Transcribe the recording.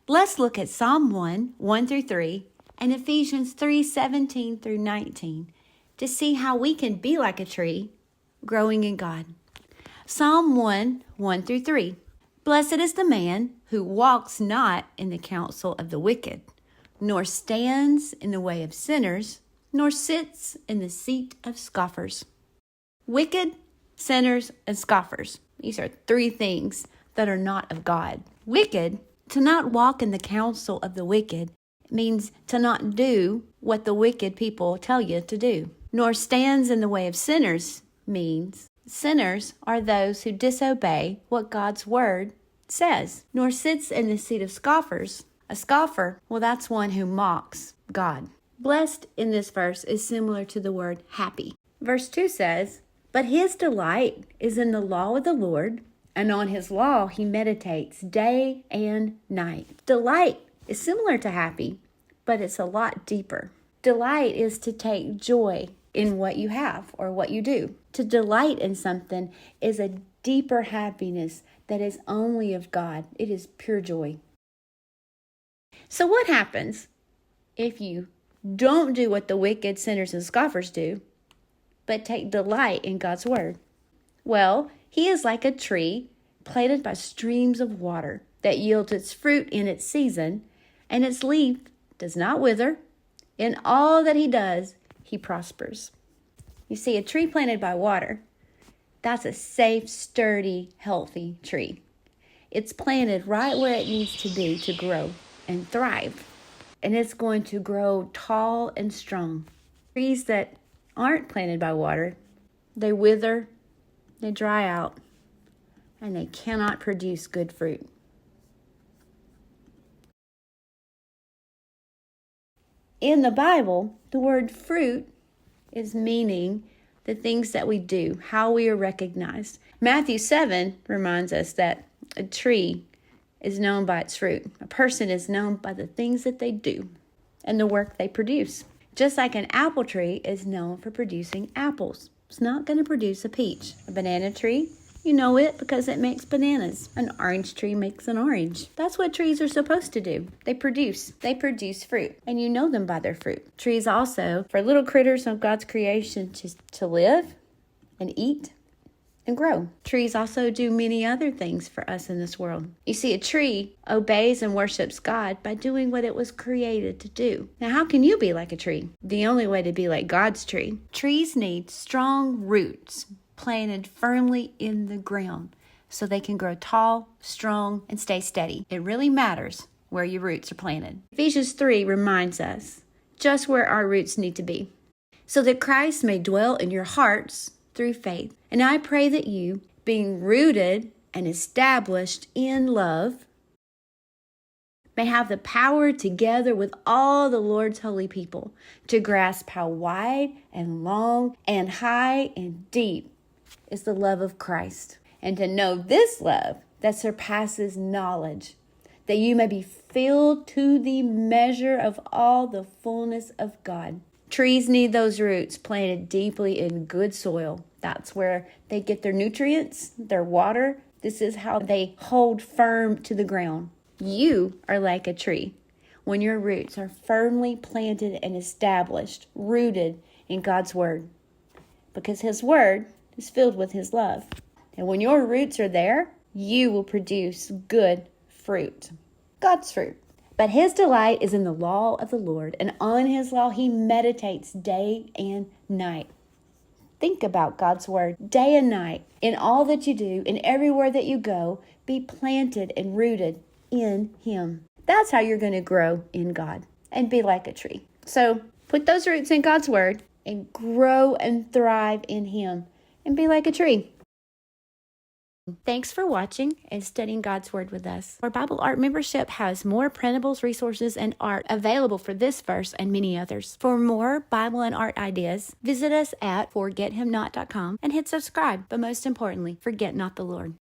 Let's look at Psalm 1 through 3, and Ephesians 3:17 through 19 to see how we can be like a tree growing in God. Psalm 1 through 3. Blessed is the man who walks not in the counsel of the wicked, nor stands in the way of sinners, nor sits in the seat of scoffers. Wicked, sinners, and scoffers. These are three things that are not of God. Wicked, to not walk in the counsel of the wicked, means to not do what the wicked people tell you to do. Nor stands in the way of sinners means sinners are those who disobey what God's word says. Nor sits in the seat of scoffers. A scoffer, well, that's one who mocks God. Blessed in this verse is similar to the word happy. Verse 2 says, but his delight is in the law of the Lord, and on his law he meditates day and night. Delight is similar to happy, but it's a lot deeper. Delight is to take joy in what you have or what you do. To delight in something is a deeper happiness that is only of God. It is pure joy. So what happens if you don't do what the wicked, sinners, and scoffers do, but take delight in God's word? Well, he is like a tree planted by streams of water that yields its fruit in its season, and its leaf does not wither. In all that he does, he prospers. You see, a tree planted by water, that's a safe, sturdy, healthy tree. It's planted right where it needs to be to grow and thrive. And it's going to grow tall and strong. Trees that aren't planted by water, they wither, they dry out, and they cannot produce good fruit. In the Bible, the word fruit is meaning the things that we do, how we are recognized. Matthew 7 reminds us that a tree is known by its fruit. A person is known by the things that they do and the work they produce. Just like an apple tree is known for producing apples. It's not going to produce a peach. A banana tree, you know it because it makes bananas. An orange tree makes an orange. That's what trees are supposed to do. They produce fruit, and you know them by their fruit. Trees also, for little critters of God's creation to live and eat and grow. Trees also do many other things for us in this world. You see, a tree obeys and worships God by doing what it was created to do. Now, how can you be like a tree? The only way to be like God's tree. Trees need strong roots planted firmly in the ground so they can grow tall, strong, and stay steady. It really matters where your roots are planted. Ephesians 3 reminds us just where our roots need to be, so that Christ may dwell in your hearts through faith. And I pray that you, being rooted and established in love, may have the power together with all the Lord's holy people to grasp how wide and long and high and deep is the love of Christ, and to know this love that surpasses knowledge, that you may be filled to the measure of all the fullness of God. Trees need those roots planted deeply in good soil. That's where they get their nutrients, their water. This is how they hold firm to the ground. You are like a tree when your roots are firmly planted and established, rooted in God's word, because his word is filled with his love. And when your roots are there, you will produce good fruit, God's fruit. But his delight is in the law of the Lord, and on his law he meditates day and night. Think about God's word day and night. In all that you do, in everywhere that you go, be planted and rooted in him. That's how you're going to grow in God and be like a tree. So put those roots in God's word and grow and thrive in him and be like a tree. Thanks for watching and studying God's Word with us. Our Bible Art membership has more printables, resources, and art available for this verse and many others. For more Bible and art ideas, visit us at forgethimnot.com and hit subscribe. But most importantly, forget not the Lord.